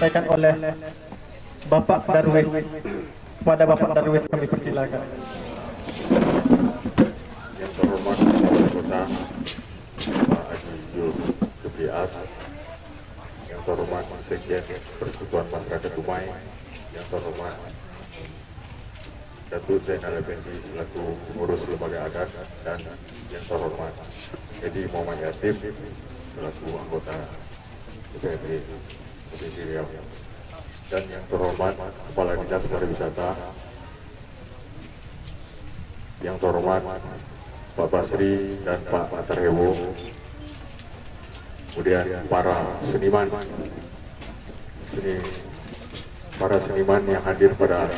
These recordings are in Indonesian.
disampaikan oleh Bapak Darwis. Kepada Bapak Darwis kami persilakan. Yang terhormat Wali Kota Pak Haji Yul Kibriat, yang terhormat Sekjen Persekutuan Masyarakat Dumai, yang terhormat Datuk Zainal Effendi selaku pengurus lembaga adat, dan yang terhormat Edi Muhammad Yatib selaku anggota DPRD Provinsi Riau, dan yang terhormat Kepala Dinas Pariwisata, yang terhormat Pak Basri dan Pak Matarhewo, kemudian para seniman yang hadir pada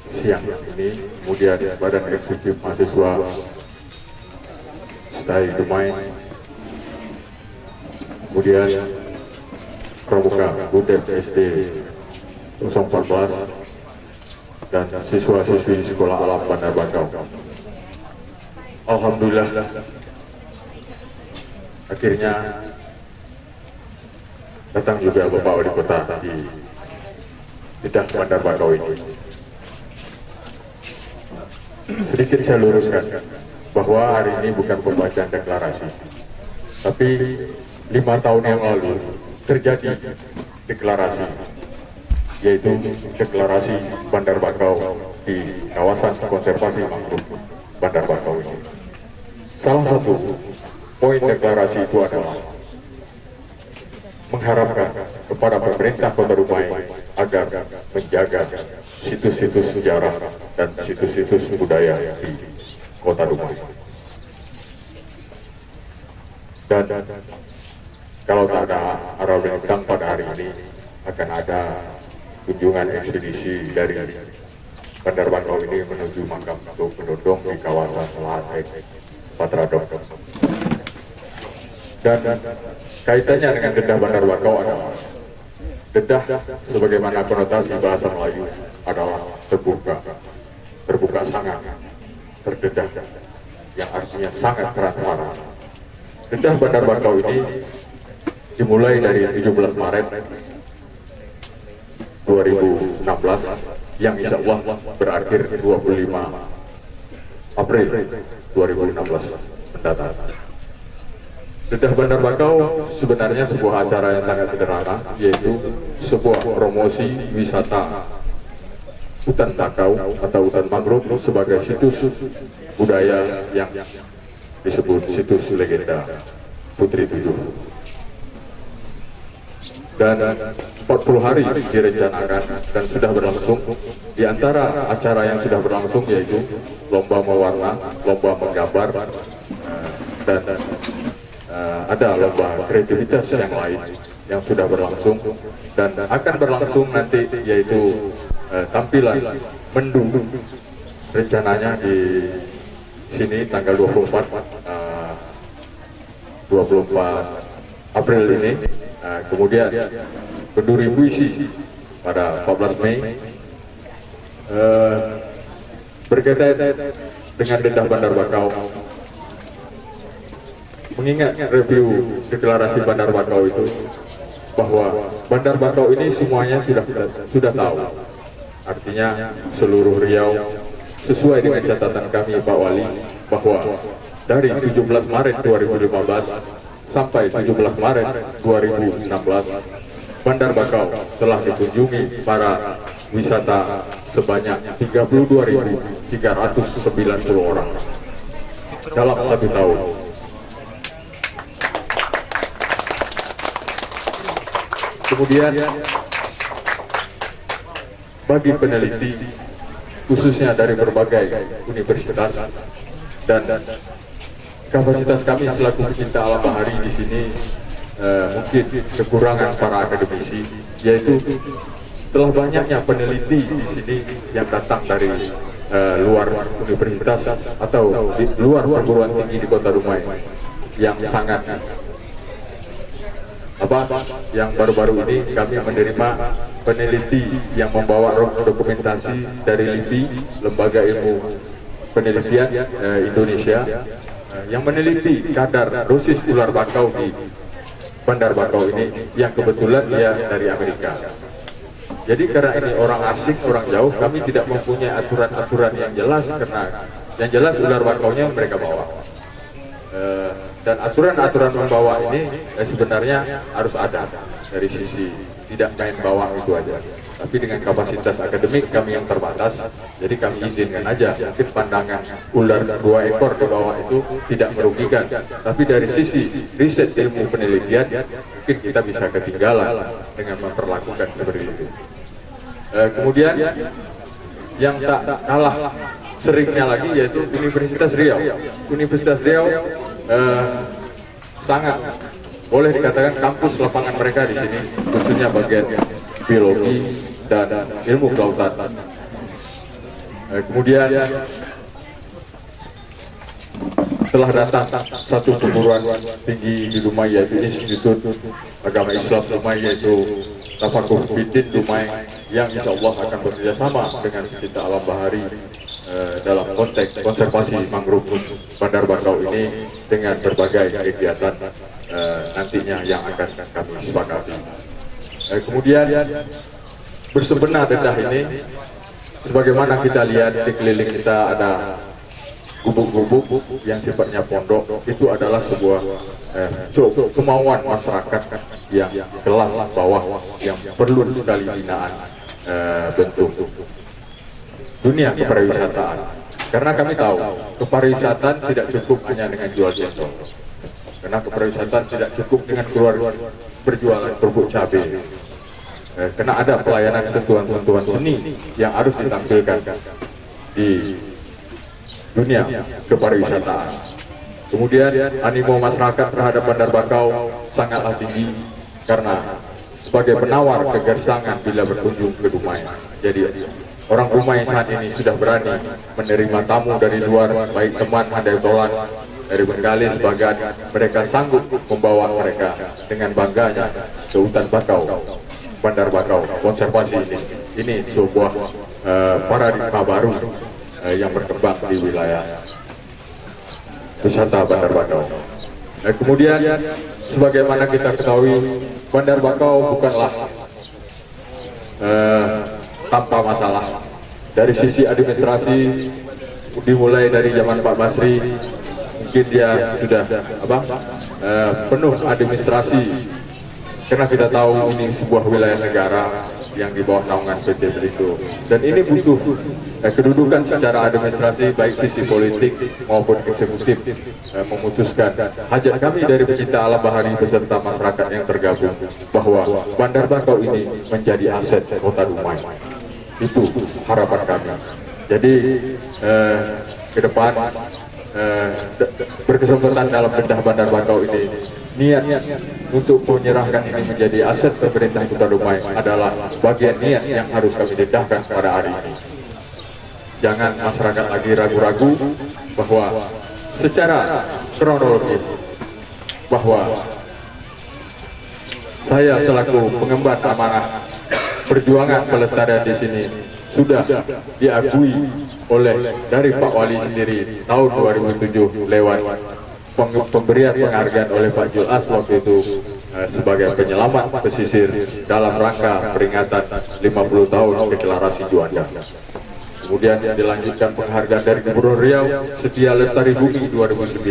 siang ini, kemudian Badan Eksekutif Mahasiswa STAI Dumai, kemudian Pramuka BUDEP SD 014, dan siswa-siswi Sekolah Alam Bandar Bakau. Alhamdulillah, akhirnya datang juga Bapak Wali Kota di Jeddah Bandar Bakau ini. Sedikit saya luruskan bahwa hari ini bukan pembacaan deklarasi, tapi 5 tahun yang lalu terjadi deklarasi, yaitu deklarasi Bandar Bakau di kawasan konservasi mangrove Bandar Bakau ini. Salah satu poin deklarasi itu adalah mengharapkan kepada pemerintah Kota Dumai agar menjaga situs-situs sejarah dan situs-situs budaya di Kota Dumai. Dan kalau tak ada arah bintang pada hari ini, akan ada kunjungan ekspedisi dari Bandar Bakau ini menuju makam Tuk Penodong di kawasan Lahat Patradok. Dan kaitannya dengan Jeddah Bandar Bakau adalah Jeddah sebagaimana konotasi bahasa Melayu adalah terbuka sangat, terdedah, yang artinya sangat transparan. Jeddah Bandar Bakau ini dimulai dari 17 Maret 2016 yang insya Allah berakhir 25 April 2016 mendatang. Jeddah Bandar Bakau sebenarnya sebuah acara yang sangat sederhana, yaitu sebuah promosi wisata hutan bakau atau hutan mangrove sebagai situs budaya yang disebut situs legenda Putri Tujuh. Dan 40 hari direncanakan dan sudah berlangsung. Di antara acara yang sudah berlangsung yaitu lomba mewarna, lomba menggambar, dan ada lomba kreativitas yang lain yang sudah berlangsung dan akan berlangsung nanti, yaitu tampilan mendung rencananya di sini tanggal 24 April ini. Kemudian berduri puisi pada 14 Mei berkaitan dengan Jeddah Bandar Bakau. Mengingat review deklarasi Bandar Bakau itu, bahwa Bandar Bakau ini semuanya sudah tahu. Artinya seluruh Riau, sesuai dengan catatan kami Pak Wali, bahwa dari 17 Maret 2015 sampai 17 Maret 2016, Bandar Bakau telah dikunjungi para wisata sebanyak 32.390 orang dalam 1 tahun. Kemudian bagi peneliti, khususnya dari berbagai universitas, dan kapasitas kami selaku pecinta alam bahari di sini mungkin kekurangan para akademisi, yaitu telah banyaknya peneliti di sini yang datang dari luar universitas atau di luar perguruan tinggi di Kota Dumai, yang sangat yang baru-baru ini kami menerima peneliti yang membawa dokumentasi dari LIPI, Lembaga Ilmu Penelitian Indonesia, yang meneliti kadar dosis ular bakau di Bandar Bakau ini yang kebetulan dia dari Amerika. Jadi karena ini orang asing, orang jauh, kami tidak mempunyai aturan-aturan yang jelas, karena yang jelas ular bakaunya mereka bawa. Dan aturan-aturan membawa ini sebenarnya harus ada dari sisi tidak main bawa itu aja. Tapi dengan kapasitas akademik kami yang terbatas, jadi kami izinkan aja. Mungkin pandangan ular 2 ekor di bawah itu tidak merugikan, tapi dari sisi riset ilmu penelitian mungkin kita bisa ketinggalan dengan memperlakukan seperti itu. Kemudian yang tak kalah seringnya lagi yaitu Universitas Riau. Universitas Riau sangat boleh dikatakan kampus lapangan mereka di sini, khususnya bagian biologi dan ilmu kelautan. Kemudian telah datang satu perguruan tinggi di Dumai, yaitu Institut Agama Islam Dumai, yaitu Tafakuh Bidin Dumai, yang insya Allah akan bekerjasama dengan Pecinta Alam Bahari dalam konteks konservasi mangrove Bandar Bakau ini dengan berbagai kegiatan nantinya yang akan kami sepakati. Kemudian bersebenah dedah ini, sebagaimana kita lihat di keliling kita ada gubuk-gubuk yang sifatnya pondok, itu adalah sebuah kemauan masyarakat yang kelas bawah yang perlu sekali binaan bentuk dunia kepariwisataan. Karena kami tahu kepariwisataan tidak cukup hanya dengan jual cendol, karena kepariwisataan tidak cukup dengan keluar berjualan kerupuk cabai. Karena ada pelayanan sentuhan-sentuhan seni yang harus ditampilkan di dunia kepariwisataan. Kemudian animo masyarakat terhadap Bandar Bakau sangatlah tinggi karena sebagai penawar kegersangan bila berkunjung ke Dumai. Jadi orang Dumai saat ini sudah berani menerima tamu dari luar, baik teman handai tolan dari Bengkali, sebagian mereka sanggup membawa mereka dengan bangganya ke hutan bakau Bandar Bakau konservasi ini sebuah paradigma baru yang berkembang di wilayah wisata Bandar Bakau. Kemudian sebagaimana kita ketahui, Bandar Bakau bukanlah tanpa masalah. Dari sisi administrasi, dimulai dari zaman Pak Basri, mungkin dia sudah penuh administrasi, karena kita tahu ini sebuah wilayah negara yang di bawah naungan PT Pelito, dan ini butuh kedudukan secara administrasi, baik sisi politik maupun eksekutif memutuskan. Hajat kami dari Pecinta Alam Bahari beserta masyarakat yang tergabung bahwa Bandar Bakau ini menjadi aset Kota Dumai. Itu harapan kami. Jadi ke depan berkesempatan dalam bedah Bandar Bakau ini, niat untuk menyerahkan ini menjadi aset pemerintah Kota Dumai adalah bagian niat yang harus kami dedahkan pada hari ini. Jangan masyarakat lagi ragu-ragu bahwa secara kronologis bahwa saya selaku pengemban amanah perjuangan pelestarian di sini sudah diakui oleh dari Pak Wali sendiri tahun 2007 lewat pemberian penghargaan oleh Pak Julas waktu itu sebagai penyelamat pesisir dalam rangka peringatan 50 tahun deklarasi Juanda. Kemudian dilanjutkan penghargaan dari Gubernur Riau Setia Lestari Bumi 2009,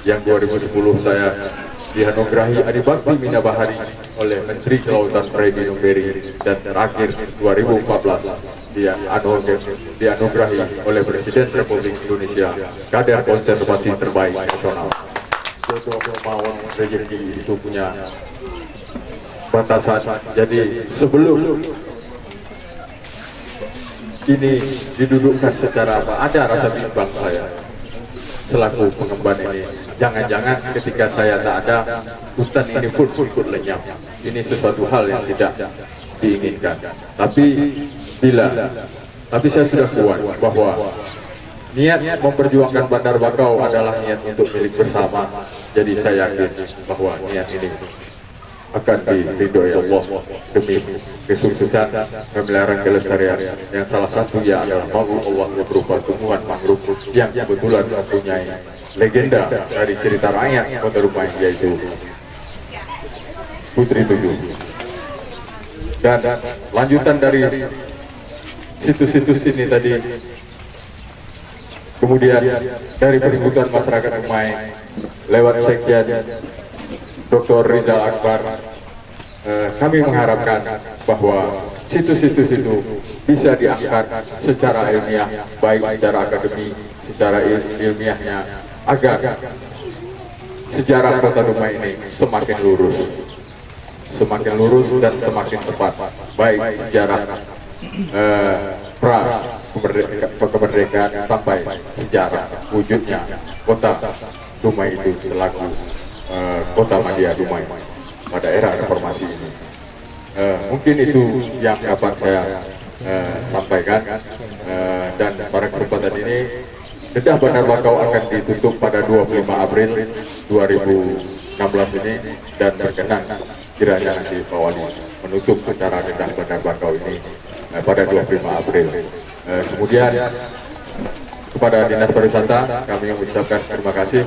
yang 2010 saya dianugerahi Adibakti Mina Bahari oleh Menteri Kelautan Freddy Numberi, dan terakhir 2014 dianugerahi oleh Presiden Republik Indonesia Kader Konservasi Terbaik Nasional. Jodoh kemauan rezeki itu punya batasan. Jadi sebelum ini didudukkan secara ada rasa bimbang saya selaku pengemban ini. Jangan-jangan ketika saya tak ada, hutan ini pun ikut lenyap. Ini sesuatu hal yang tidak diinginkan. Tapi saya sudah kuat bahwa niat memperjuangkan Bandar Bakau adalah niat untuk milik bersama. Jadi saya yakin bahwa niat ini akan diridhoi Allah demi kesuksesan pemeliharaan kelestarian yang salah satunya adalah mangrove Allah yang berupa tumbuhan mangrove yang kebetulan mempunyai legenda dari cerita rakyat Kota Dumai, yaitu Putri 7. Dan lanjutan dari situs-situs ini tadi, kemudian dari Persekutuan Masyarakat Dumai lewat Sekjen Dr. Rizal Akbar, kami mengharapkan bahwa situs-situs itu bisa diangkat secara ilmiah, baik secara akademik, secara ilmiahnya, agar sejarah Kota Dumai ini semakin lurus dan semakin tepat, baik sejarah pra kemerdekaan sampai sejarah wujudnya Kota Dumai itu selaku Kota Madya Dumai pada era reformasi ini. Mungkin itu yang dapat saya sampaikan, dan pada kesempatan ini Dedah Bandar Bakau akan ditutup pada 25 April 2016 ini, dan berkenan kiranya nanti Pak Wali menutup acara Dedah Bandar Bakau ini pada 25 April. Kemudian kepada Dinas Pariwisata kami mengucapkan terima kasih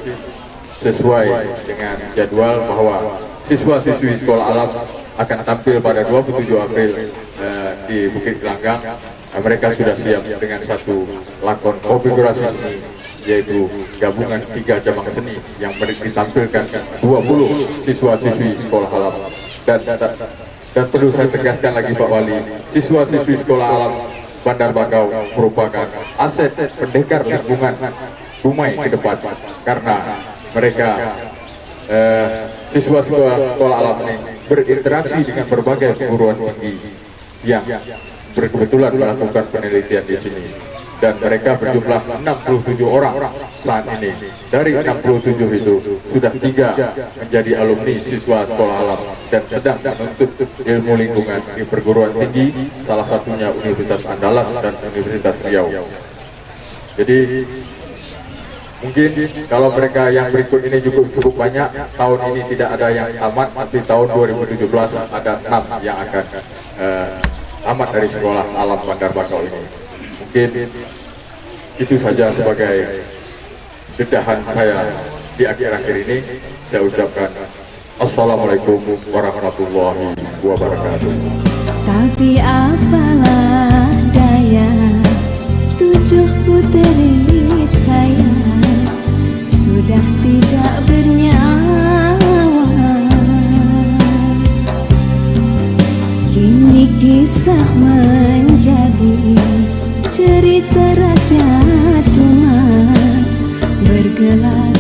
sesuai dengan jadwal bahwa siswa-siswi Sekolah Alam akan tampil pada 27 April di Bukit Gelanggang. Mereka sudah siap dengan satu lakon konfigurasi seni, yaitu gabungan 3 cabang seni yang ditampilkan 20 siswa-siswi Sekolah Alam. Dan perlu saya tegaskan lagi Pak Wali, siswa-siswi Sekolah Alam Bandar Bakau merupakan aset pendekar lingkungan Dumai ke depan, karena mereka siswa Sekolah Alam ini berinteraksi dengan berbagai perguruan tinggi yang berkebetulan melakukan penelitian di sini, dan mereka berjumlah 67 orang saat ini. Dari 67 itu sudah 3 menjadi alumni siswa Sekolah Alam dan sedang menuntut ilmu lingkungan di perguruan tinggi, salah satunya Universitas Andalas dan Universitas Riau. Jadi mungkin kalau mereka yang berikut ini cukup banyak, tahun ini tidak ada yang tamat, tapi tahun 2017 ada 6 yang akan tamat dari Sekolah Alam Bandar Bakau ini. Mungkin itu saja sebagai dedahan saya di akhir-akhir ini. Saya ucapkan Assalamualaikum warahmatullahi wabarakatuh. Tapi apalah daya, 7 puteri saya sudah tidak bernyawa. Kini kisah menjadi cerita rakyat Dumai bergelar